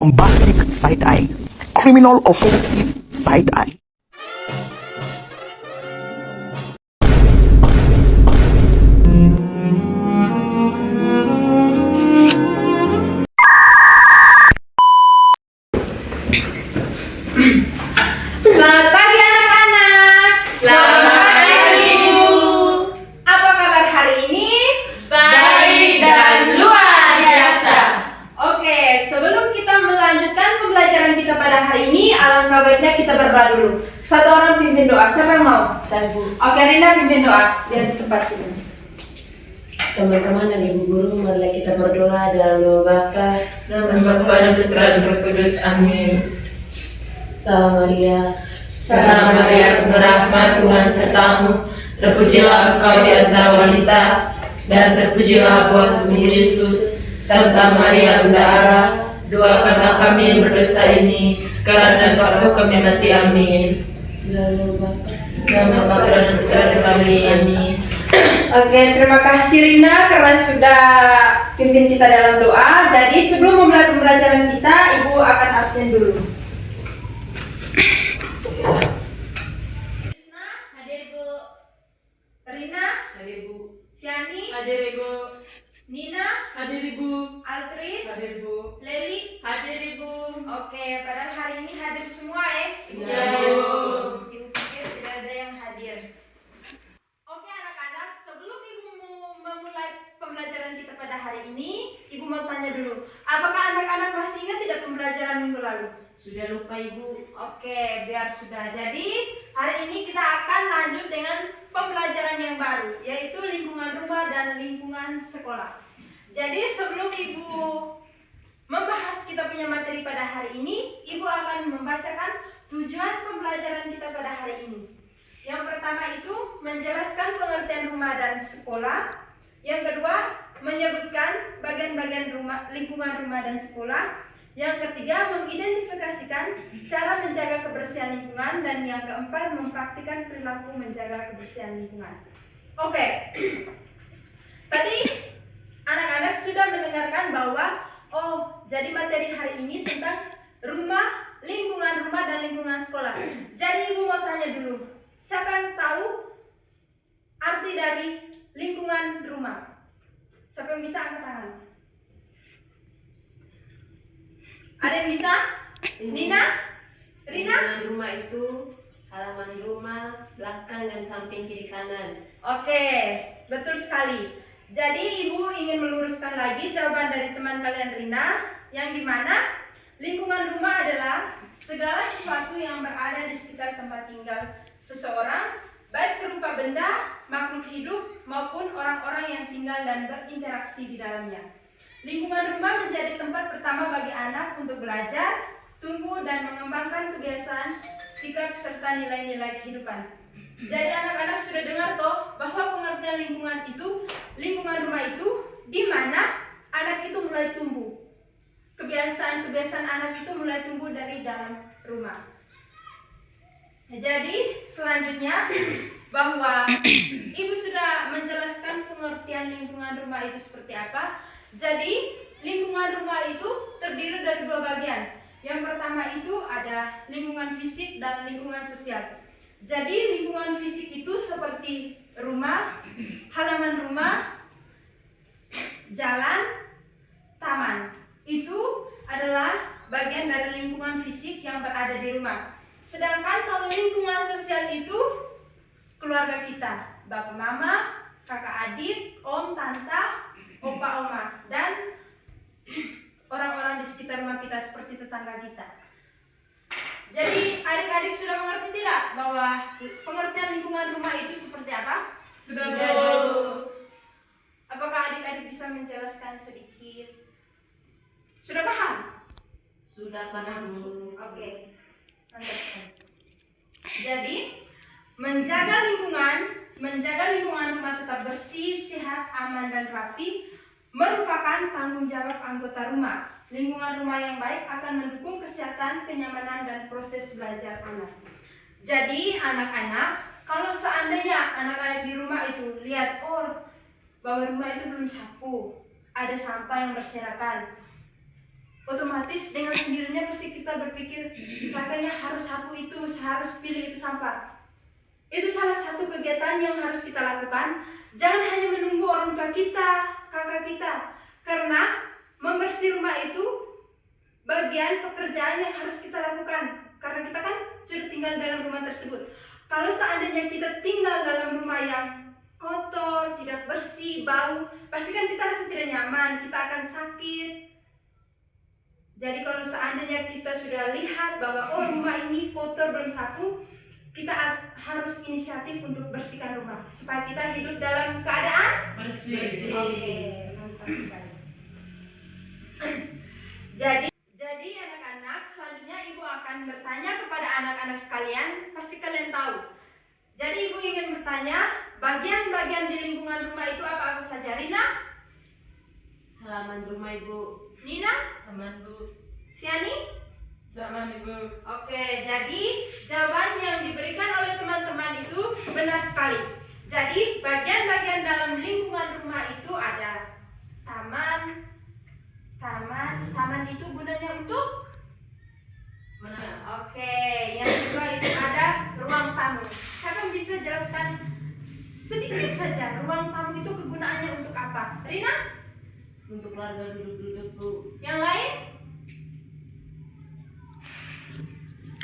bombastic side eye, criminal offensive side eye. Selamat pagi anak-anak. Selamat pagi, Ibu. Apa kabar hari ini? Baik dan luar biasa. Oke, sebelum kita melanjutkan pembelajaran kita pada hari ini, alangkah baiknya kita berdoa dulu. Satu orang pimpin doa. Siapa yang mau? Saya, Bu. Oke, Rina pimpin doa biar di tempat sini. Teman-teman dan Ibu Guru, marilah kita berdoa dalam nama Bapa, Nama Bapa dan Putra dan Roh Kudus. Amin. Salam Maria. Salam Maria, penuh rahmat, Tuhan sertamu. Terpujilah engkau di antara wanita, dan terpujilah buah tubuh Yesus. Santa Maria, Bunda Allah, doakanlah kami yang berdosa ini, sekarang dan waktu kami mati. Amin. Dalam nama Bapa. Nama Bapa dan Putra dan kami. Amin. Oke, terima kasih Rina karena sudah pimpin kita dalam doa. Jadi sebelum memulai pembelajaran kita, Ibu akan absen dulu. Hadir, Bu. Rina, Hadir, Bu. Fiani, Hadir, Ibu. Nina, Hadir, Ibu. Altris, Hadir, Bu. Leli. Hadir, Ibu. Oke, padahal hari ini hadir semua ya. Iya, Bu. Ibu pikir tidak ada yang hadir. Oke anak-anak, sebelum Ibu mau memulai pembelajaran kita pada hari ini, Ibu mau tanya dulu, apakah anak-anak masih ingat tidak pembelajaran minggu lalu? Sudah lupa, Ibu. Oke, biar sudah. Jadi, hari ini kita akan lanjut dengan pembelajaran yang baru, yaitu lingkungan rumah dan lingkungan sekolah. Jadi, sebelum Ibu membahas kita punya materi pada hari ini, Ibu akan membacakan tujuan pembelajaran kita pada hari ini. Yang pertama itu menjelaskan pengertian rumah dan sekolah. Yang kedua, menyebutkan bagian-bagian rumah, lingkungan rumah dan sekolah. Yang ketiga, mengidentifikasikan cara menjaga kebersihan lingkungan. Dan yang keempat, mempraktikkan perilaku menjaga kebersihan lingkungan. Oke, tadi anak-anak sudah mendengarkan bahwa jadi materi hari ini tentang rumah, lingkungan rumah dan lingkungan sekolah. Jadi Ibu mau tanya dulu, siapa yang tahu arti dari lingkungan rumah? Siapa yang bisa angkat tangan? Ada yang bisa? Nina? Rina? Lingkungan rumah itu halaman rumah, belakang dan samping kiri kanan. Oke, betul sekali. Jadi Ibu ingin meluruskan lagi jawaban dari teman kalian Rina, yang dimana lingkungan rumah adalah segala sesuatu yang berada di sekitar tempat tinggal seseorang, baik berupa benda, makhluk hidup, maupun orang-orang yang tinggal dan berinteraksi di dalamnya. Lingkungan rumah menjadi tempat pertama bagi anak untuk belajar, tumbuh, dan mengembangkan kebiasaan, sikap, serta nilai-nilai kehidupan. Jadi anak-anak sudah dengar toh bahwa pengertian lingkungan rumah itu di mana anak itu mulai tumbuh. Kebiasaan-kebiasaan anak itu mulai tumbuh dari dalam rumah. Jadi selanjutnya bahwa Ibu sudah menjelaskan pengertian lingkungan rumah itu seperti apa. Jadi lingkungan rumah itu terdiri dari dua bagian. Yang pertama itu ada lingkungan fisik dan lingkungan sosial. Jadi lingkungan fisik itu seperti rumah, halaman rumah, jalan, taman. Itu adalah bagian dari lingkungan fisik yang berada di rumah. Sedangkan kalau lingkungan sosial itu keluarga kita, bapak mama, kakak adik, om, tante, opa, oma, dan orang-orang di sekitar rumah kita seperti tetangga kita. Jadi adik-adik sudah mengerti tidak bahwa pengertian lingkungan rumah itu seperti apa? Sudah, Bu. Apakah adik-adik bisa menjelaskan sedikit? Sudah paham? Sudah paham, Bu. Oke, mantap sekali. Jadi menjaga lingkungan rumah tetap bersih, sehat, aman, dan rapi merupakan tanggung jawab anggota rumah. Lingkungan rumah yang baik akan mendukung kesehatan, kenyamanan, dan proses belajar anak. Jadi anak-anak, kalau seandainya anak-anak di rumah itu lihat bahwa rumah itu belum sapu, ada sampah yang berserakan, otomatis dengan sendirinya pasti kita berpikir misalkannya harus sapu itu, harus pilih itu sampah. Itu salah satu kegiatan yang harus kita lakukan. Jangan hanya menunggu orang tua kita, kakak kita, karena membersih rumah itu bagian pekerjaan yang harus kita lakukan. Karena kita kan sudah tinggal dalam rumah tersebut. Kalau seandainya kita tinggal dalam rumah yang kotor, tidak bersih, bau, pasti kan kita rasa tidak nyaman, kita akan sakit. Jadi kalau seandainya kita sudah lihat bahwa oh rumah ini kotor belum sapu, kita harus inisiatif untuk bersihkan rumah supaya kita hidup dalam keadaan Bersih. Oke, mantap sekali. Jadi anak-anak, selanjutnya ibu akan bertanya kepada anak-anak sekalian, pasti kalian tahu. Jadi ibu ingin bertanya, bagian-bagian di lingkungan rumah itu apa-apa saja? Rina? Halaman rumah ibu. Nina? Aman Bu. Fiani? Zaman Ibu. Oke, jadi jawaban yang diberikan oleh teman-teman itu benar sekali. Jadi bagian-bagian dalam lingkungan rumah itu ada taman. Taman itu gunanya untuk Mana? Oke, yang kedua itu ada ruang tamu. Siapa yang bisa jelaskan sedikit saja ruang tamu itu kegunaannya untuk apa? Rina? Untuk keluarga duduk-duduk bu. Yang lain?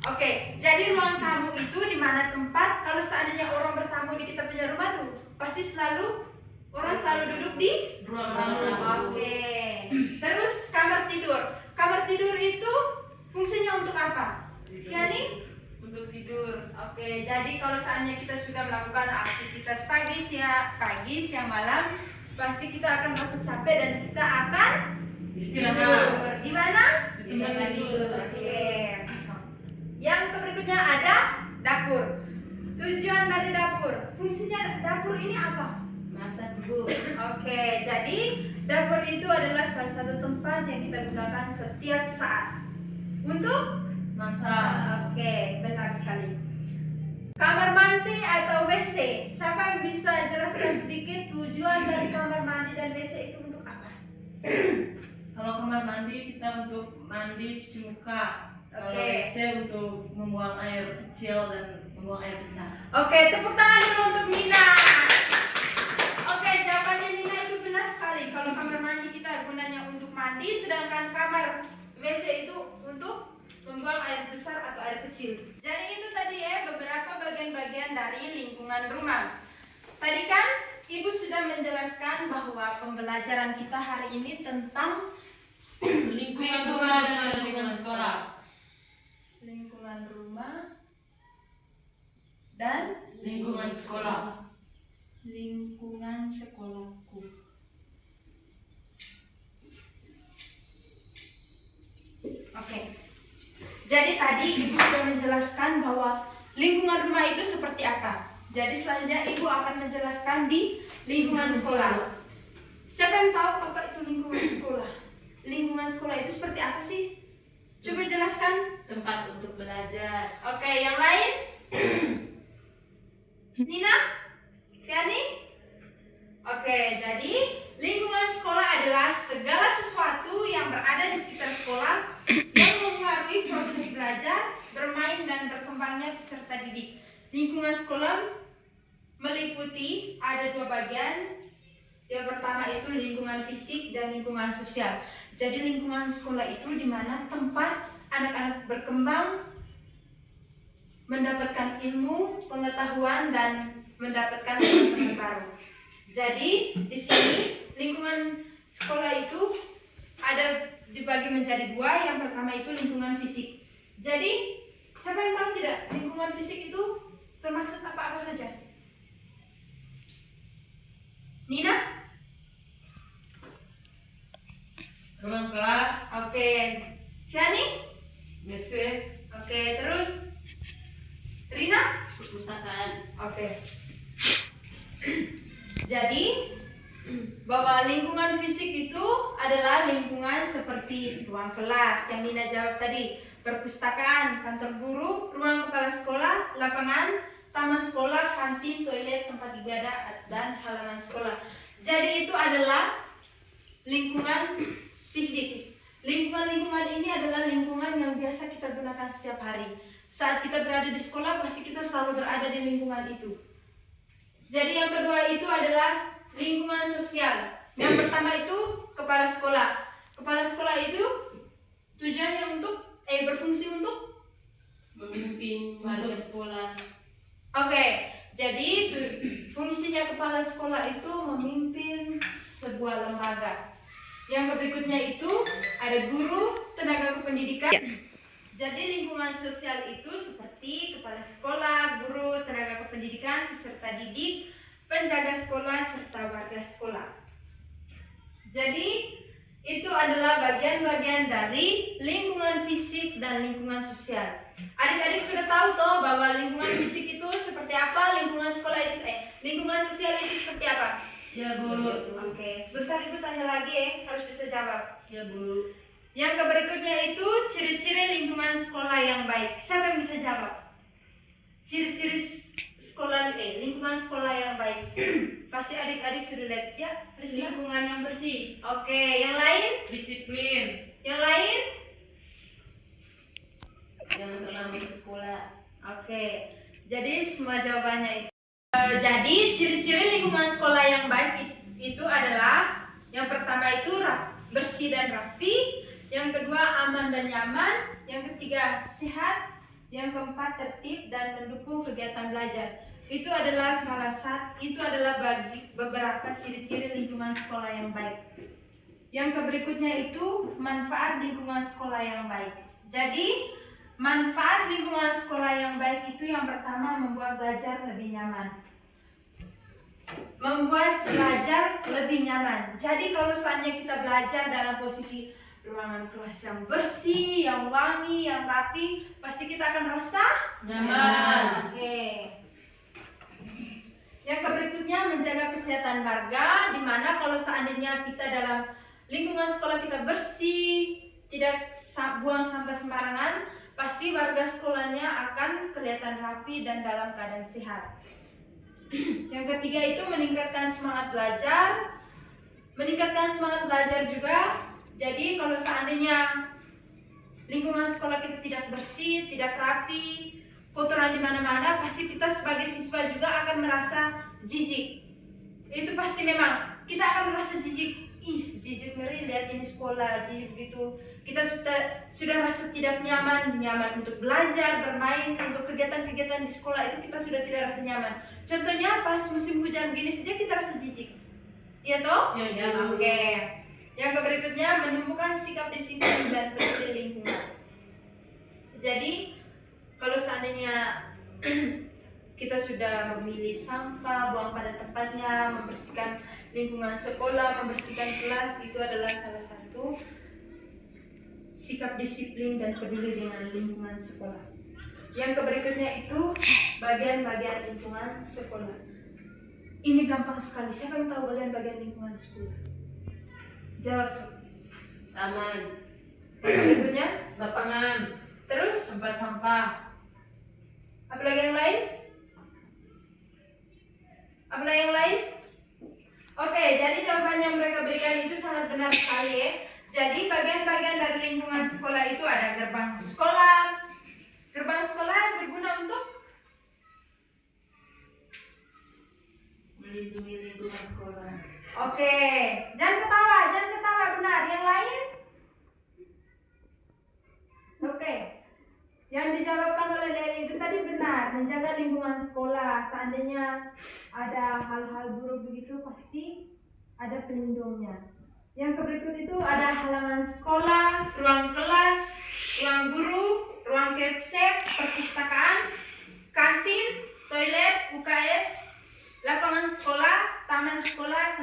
Oke, jadi ruang tamu itu di mana tempat kalau seandainya orang bertamu di kita punya rumah tuh pasti orang selalu duduk di Ruang tamu. Oke. Terus kamar tidur. Kamar tidur itu fungsinya untuk apa? Fiani? Untuk tidur. Oke, jadi kalau seandainya kita sudah melakukan aktivitas pagi, siang, malam, pasti kita akan merasa capek dan kita akan Istirahat. tidur. Di mana? Di tempat tidur. Oke. Yang berikutnya ada dapur. Tujuan dari dapur, fungsinya dapur ini apa? Masak bu. Oke, jadi dapur itu adalah salah satu tempat yang kita gunakan setiap saat untuk Masak. Oke, benar sekali. Kamar mandi atau WC, siapa yang bisa jelaskan sedikit tujuan dari kamar mandi dan WC itu untuk apa? Kalau kamar mandi kita untuk mandi cuci muka. Kalau Oke. WC untuk membuang air kecil dan membuang air besar. Oke, tepuk tangan dulu untuk Nina. Oke, jawabannya Nina itu benar sekali. Kalau kamar mandi kita gunanya untuk mandi, sedangkan kamar WC itu untuk membuang air besar atau air kecil. Jadi itu tadi ya beberapa bagian-bagian dari lingkungan rumah. Tadi kan Ibu sudah menjelaskan bahwa pembelajaran kita hari ini tentang Lingkungan rumah dan lingkungan sekolah. lingkungan rumah dan Lingkungan sekolah. lingkungan sekolahku. Oke. Jadi tadi Ibu sudah menjelaskan bahwa lingkungan rumah itu seperti apa. Jadi selanjutnya Ibu akan menjelaskan di lingkungan sekolah. Siapa yang tahu apa itu lingkungan sekolah? Lingkungan sekolah itu seperti apa sih? Coba jelaskan. Tempat untuk belajar. Oke, yang lain? Nina? Fiani? Oke, jadi lingkungan sekolah adalah segala sesuatu yang berada di sekitar sekolah yang mempengaruhi proses belajar, bermain, dan berkembangnya peserta didik. Lingkungan sekolah meliputi ada dua bagian. Yang pertama itu lingkungan fisik dan lingkungan sosial. Jadi lingkungan sekolah itu di mana tempat anak-anak berkembang, mendapatkan ilmu, pengetahuan, dan mendapatkan teman-teman baru. Jadi di sini lingkungan sekolah itu ada dibagi menjadi dua. Yang pertama itu lingkungan fisik. Jadi siapa yang tahu tidak lingkungan fisik itu termaksud apa-apa saja? Nina? Ruang kelas. Oke. Fiani? WC. Oke, terus Rina? Perpustakaan. Oke. Jadi bahwa lingkungan fisik itu adalah lingkungan seperti ruang kelas yang Nina jawab tadi, perpustakaan, kantor guru, ruang kepala sekolah, lapangan, taman sekolah, kantin, toilet, tempat ibadah, dan halaman sekolah. Jadi itu adalah lingkungan fisik. Lingkungan-lingkungan ini adalah lingkungan yang biasa kita gunakan setiap hari. Saat kita berada di sekolah, pasti kita selalu berada di lingkungan itu. Jadi yang kedua itu adalah lingkungan sosial. Yang pertama itu kepala sekolah. Kepala sekolah itu tujuannya untuk berfungsi untuk memimpin warga sekolah. Oke, jadi fungsinya kepala sekolah itu memimpin sebuah lembaga. Yang berikutnya itu ada guru, tenaga kependidikan. Jadi lingkungan sosial itu seperti kepala sekolah, guru, tenaga kependidikan, peserta didik, penjaga sekolah, serta warga sekolah. Jadi itu adalah bagian-bagian dari lingkungan fisik dan lingkungan sosial. Adik-adik sudah tahu toh bahwa lingkungan fisik itu seperti apa, lingkungan sekolah itu lingkungan sosial itu seperti apa? Ya Bu. Oke, sebentar Ibu tanya lagi harus bisa jawab. Ya Bu. Yang berikutnya itu ciri-ciri lingkungan sekolah yang baik. Siapa yang bisa jawab? Ciri-ciri sekolah lingkungan sekolah yang baik. Pasti adik-adik sudah lihat ya. Lingkungan yang bersih, Oke, yang lain? Disiplin. Yang lain? jangan terlambat ke sekolah. Oke, jadi semua jawabannya itu. Jadi ciri-ciri lingkungan sekolah yang baik itu adalah yang pertama itu bersih dan rapi, yang kedua aman dan nyaman, yang ketiga sehat, yang keempat tertib dan mendukung kegiatan belajar. Itu adalah bagi beberapa ciri-ciri lingkungan sekolah yang baik. Yang berikutnya itu manfaat lingkungan sekolah yang baik. Jadi manfaat lingkungan sekolah yang baik itu yang pertama membuat belajar lebih nyaman. Jadi kalau seandainya kita belajar dalam posisi ruangan kelas yang bersih, yang wangi, yang rapi, pasti kita akan merasa Nyaman. Oke. Yang berikutnya menjaga kesehatan warga, di mana kalau seandainya kita dalam lingkungan sekolah kita bersih, tidak buang sampah sembarangan, pasti warga sekolahnya akan kelihatan rapi dan dalam keadaan sehat. Yang ketiga itu meningkatkan semangat belajar. Meningkatkan semangat belajar juga. Jadi kalau seandainya lingkungan sekolah kita tidak bersih, tidak rapi, kotoran di mana-mana, pasti kita sebagai siswa juga akan merasa jijik. Itu pasti memang kita akan merasa jijik. Jijik ngeri lihat ini sekolah, jijik gitu. Kita sudah merasa tidak nyaman untuk belajar, bermain, untuk kegiatan-kegiatan di sekolah itu kita sudah tidak rasa nyaman. Contohnya pas musim hujan gini saja kita rasa jijik. Iya toh? Ya. Oke. Yang berikutnya menumbuhkan sikap disiplin dan peduli lingkungan. Jadi kalau seandainya kita sudah memilih sampah, buang pada tempatnya, membersihkan lingkungan sekolah, membersihkan kelas, itu adalah salah satu sikap disiplin dan peduli dengan lingkungan sekolah. Yang berikutnya itu bagian-bagian lingkungan sekolah. Ini gampang sekali. Siapa yang tahu bagian-bagian lingkungan sekolah? Jawab Sob. Taman, Yang berikutnya, Lapangan. terus Tempat sampah. apalagi yang lain? Apalagi yang lain? Oke, jadi jawaban yang mereka berikan itu sangat benar sekali ya. Jadi bagian-bagian dari lingkungan sekolah itu ada gerbang sekolah. Gerbang sekolah berguna untuk melindungi lingkungan sekolah. Oke, jangan ketawa benar. Yang lain? Oke, yang dijawabkan oleh Leli itu tadi benar, menjaga lingkungan sekolah. Seandainya ada hal-hal buruk begitu pasti ada pelindungnya. Yang berikut itu ada halaman sekolah, ruang kelas, ruang guru, ruang kepsek, perpustakaan, kantin, toilet, UKS, lapangan sekolah, taman sekolah,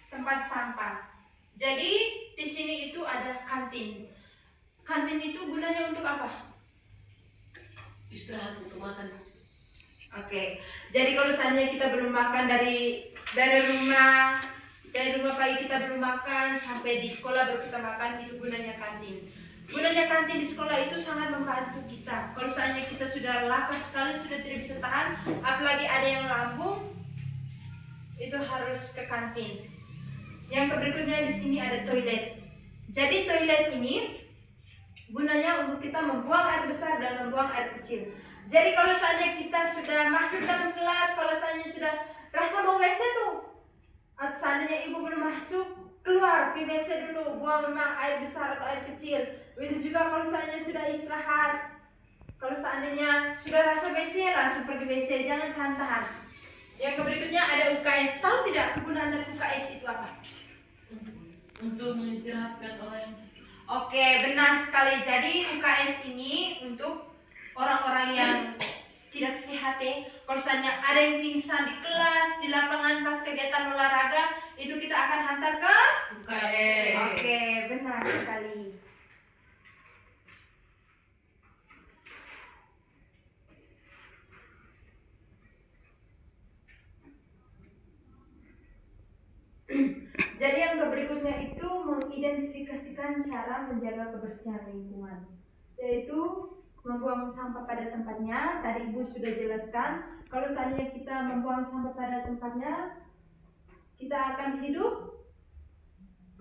tempat sampah. Jadi di sini itu ada kantin. Kantin itu gunanya untuk apa? Istirahat untuk makan. Oke. Jadi kalau seandainya kita belum makan dari rumah pagi kita belum makan sampai di sekolah baru kita makan, itu gunanya kantin. Gunanya kantin di sekolah itu sangat membantu kita. Kalau seandainya kita sudah lapar sekali, sudah tidak bisa tahan, apalagi ada yang lambung, itu harus ke kantin. Yang berikutnya di sini ada toilet. Jadi toilet ini gunanya untuk kita membuang air besar dan membuang air kecil. Jadi kalau seandainya kita sudah masuk dalam kelas, kalau seandainya sudah rasa mau WC tuh, atau seandainya ibu belum masuk, keluar ke WC dulu, buang memang air besar atau air kecil. Begitu juga kalau seandainya sudah istirahat, kalau seandainya sudah rasa WC, langsung pergi WC, jangan tahan-tahan. Yang berikutnya ada UKS. Tahu tidak kegunaan dari UKS itu apa? Untuk mengistirahatkan orang yang sakit. Oke, benar sekali. Jadi UKS ini untuk orang-orang yang tidak sehat ya. Kalau misalnya ada yang pingsan di kelas, di lapangan pas kegiatan olahraga, itu kita akan hantar ke UKS. Oke, benar sekali. Jadi yang berikutnya itu mengidentifikasikan cara menjaga kebersihan lingkungan, yaitu membuang sampah pada tempatnya. Tadi Ibu sudah jelaskan, kalau seandainya kita membuang sampah pada tempatnya, kita akan hidup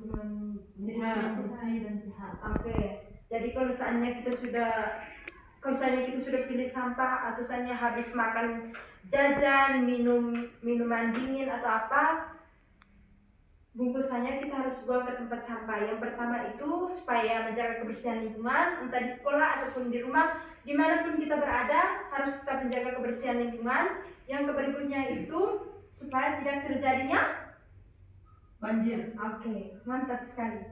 dengan bersih dan sehat. Oke. Jadi kalau seandainya kita sudah pilih sampah atau seandainya habis makan jajan, minuman dingin atau apa, bungkusannya kita harus buang ke tempat sampah. Yang pertama itu supaya menjaga kebersihan lingkungan, entah di sekolah ataupun di rumah, dimanapun kita berada harus tetap menjaga kebersihan lingkungan. Yang berikutnya itu supaya tidak terjadinya Banjir. Oke, mantap sekali.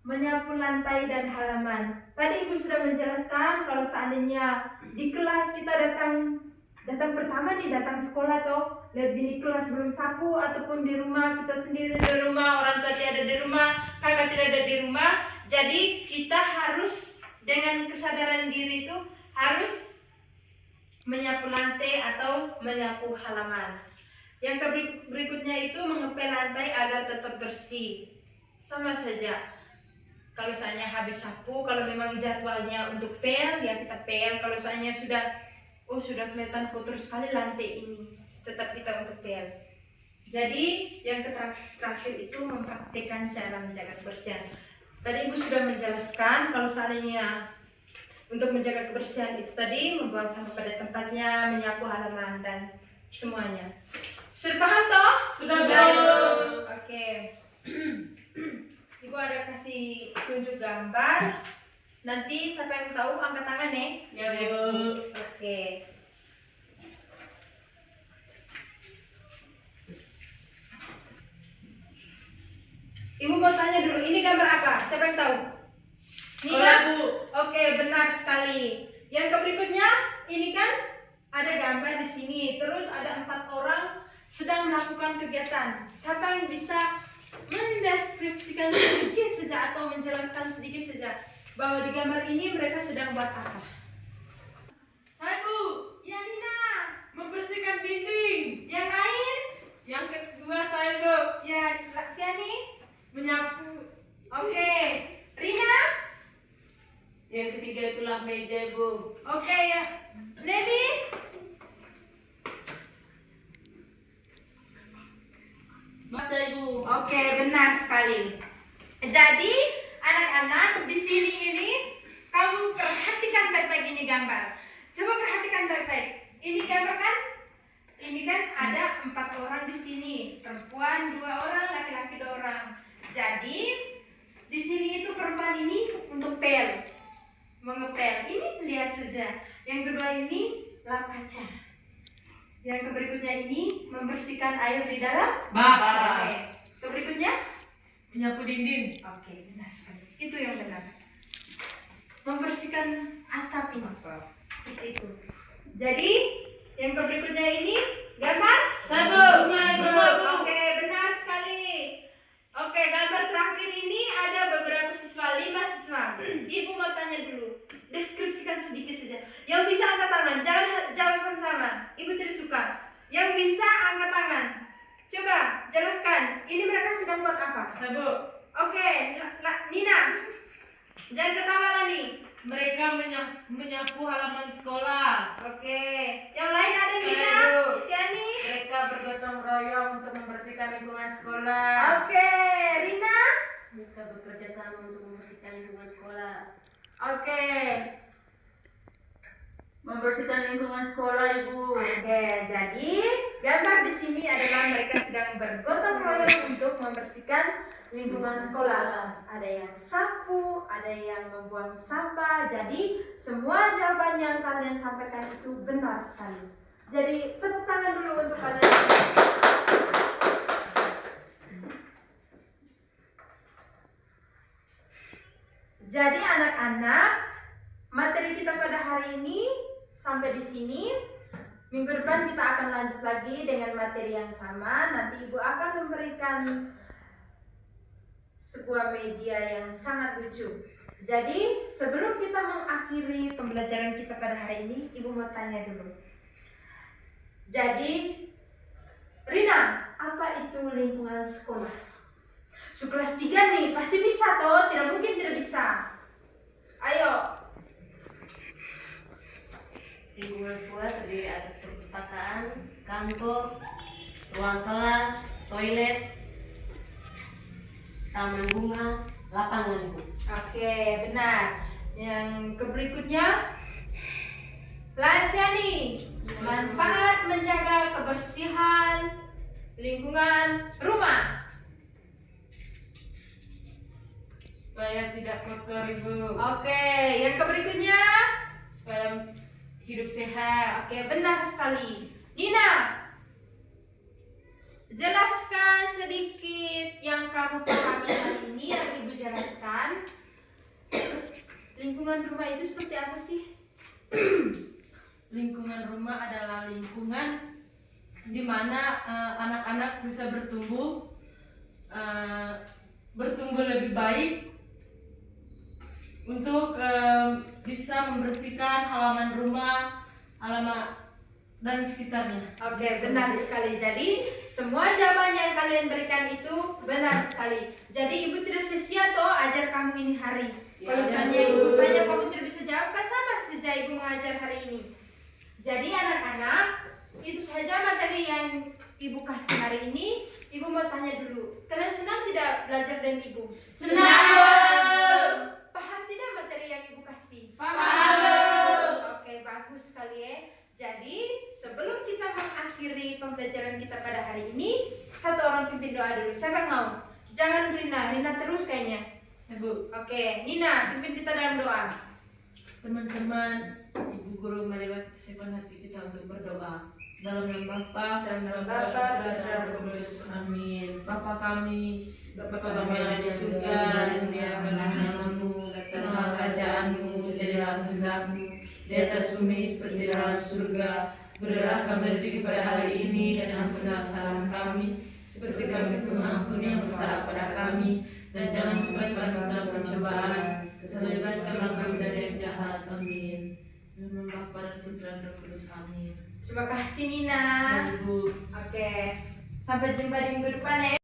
Menyapu lantai dan halaman. Tadi Ibu sudah menjelaskan kalau seandainya di kelas kita datang pertama nih, datang sekolah toh, lihat bini kelas belum sapu, ataupun di rumah kita sendiri di rumah, orang tua tidak ada di rumah, kakak tidak ada di rumah. Jadi kita harus dengan kesadaran diri itu harus menyapu lantai atau menyapu halaman. Yang berikutnya itu mengepel lantai agar tetap bersih. Sama saja. Kalau seandainya habis sapu, kalau memang jadwalnya untuk pel, ya kita pel. Kalau seandainya sudah kelihatan kotor sekali lantai ini, tetap kita untuk pel. Jadi yang terakhir itu mempraktikkan cara menjaga kebersihan. Tadi Ibu sudah menjelaskan kalau seandainya untuk menjaga kebersihan itu tadi membuang sampah pada tempatnya, menyapu halaman dan semuanya. Sudah paham toh? Sudah paham. Oke. Ibu ada kasih tunjuk gambar. Nanti siapa yang tahu angkat tangan ya. Ya, Bu. Oke. Ibu mau tanya dulu, ini gambar apa? Siapa yang tahu? Sekolah, Bu. Oke, benar sekali. Yang berikutnya, ini kan ada gambar di sini. Terus ada 4 orang sedang melakukan kegiatan. Siapa yang bisa mendeskripsikan sedikit saja atau menjelaskan sedikit saja bahwa di gambar ini mereka sedang buat apa? Hai, Bu. Ya, Nina. Membersihkan dinding. Yang lain? Yang kedua saya, Bu. Ya, Fiani. Menyapu. Oke. Rina? Yang ketiga itulah meja, Bu. Oke ya. Nelly? Baca, Ibu. Oke, benar sekali. Jadi, anak-anak di sini ini kamu perhatikan baik-baik ini gambar. Coba perhatikan baik-baik. Ini gambar kan? Ini kan ada 4 orang di sini, perempuan 2 orang, laki-laki 2 orang. Jadi, di sini itu perempuan ini untuk pel, mengepel. Ini lihat saja. Yang kedua ini lap kaca. Yang berikutnya ini membersihkan air di dalam Bak. Oke. Berikutnya Menyapu dinding. oke, benar sekali. Itu yang benar. Membersihkan atap ini. Seperti itu. Jadi, yang berikutnya ini gambar? Saya, Bu. Rumah, Bu. Oke, benar sekali. Oke, gambar terakhir ini ada beberapa siswa, 5 siswa. Ibu mau tanya dulu. Deskripsikan sedikit saja. Yang bisa angkat tangan, jangan jawab sama-sama. Ibu tidak suka. Yang bisa angkat tangan. Coba jelaskan. Ini mereka sedang buat apa? Saya, Bu. Oke, Nina. Jangan ketawa Lani. Mereka menyapu halaman sekolah. Oke. Yang lain ada Nina? Saya, Bu. Tiani? Mereka bergotong royong untuk membersihkan lingkungan sekolah. Oke, Rina? Kita bekerja sama untuk membersihkan lingkungan sekolah. Oke. Membersihkan lingkungan sekolah, Ibu. Oke, jadi gambar di sini adalah mereka sedang bergotong royong untuk membersihkan lingkungan sekolah. Ada yang sapu, ada yang membuang sampah. Jadi semua jawaban yang kalian sampaikan itu benar sekali. Jadi tepuk tangan dulu untuk kalian. Jadi anak-anak, materi kita pada hari ini sampai di sini. Minggu depan kita akan lanjut lagi dengan materi yang sama. Nanti Ibu akan memberikan sebuah media yang sangat lucu. Jadi sebelum kita mengakhiri pembelajaran kita pada hari ini, Ibu mau tanya dulu. Jadi Rina, apa itu lingkungan sekolah? Kelas 3 nih, pasti bisa toh? Tidak mungkin tidak bisa. Ayo. Lingkungan sekolah terdiri atas perpustakaan, kantor, ruang kelas, toilet, taman bunga, lapangan. Oke, benar. Yang berikutnya, Lafiani, manfaat menjaga kebersihan lingkungan rumah. Supaya tidak kotor, Ibu. Oke, yang berikutnya, Supaya hidup sehat. oke, benar sekali. Nina, jelaskan sedikit yang kamu pahami hari ini yang Ibu jelaskan. Lingkungan rumah itu seperti apa sih? Lingkungan rumah adalah lingkungan di mana anak-anak bisa bertumbuh lebih baik untuk bisa membersihkan halaman rumah, dan sekitarnya. Oke, benar sekali. Jadi semua jawaban yang kalian berikan itu benar sekali. Jadi Ibu tidak sia-sia toh ajar kamu ini hari. Kalau misalnya Ibu tanya kamu tidak bisa jawab, kan sama saja Ibu mengajar hari ini. Jadi anak-anak, itu saja materi yang Ibu kasih hari ini. Ibu mau tanya dulu, kalian senang tidak belajar dengan Ibu? Senang. Paham tidak materi yang Ibu kasih? Paham. Oke, bagus sekali ya. Jadi sebelum kita mengakhiri pembelajaran kita pada hari ini, satu orang pimpin doa dulu. Siapa yang mau? Jangan Rina terus kayaknya. Ibu, Oke, Nina, pimpin kita dalam doa. teman-teman, Ibu Guru, marilah kita siapkan hati kita untuk berdoa. Dalam nama Bapa dan dalam Bapa Putra dan Roh Kudus. Amin. Bapa kami yang ada di surga, dimuliakanlah namamu, datanglah kerajaanmu, jadilah kehendakmu di atas bumi seperti dalam surga. Berilah kami rezeki pada hari ini dan ampunilah kesalahan kami, seperti kami pun mengampuni yang bersalah pada kami, dan jangan masukkan kami dalam pencobaan, tetapi bebaskanlah kami dari yang jahat. Amin. Dalam nama Bapa dan Putra dan Roh Kudus. Amin. Terima kasih Nina. Ibu. Oke, sampai jumpa di minggu depan ya.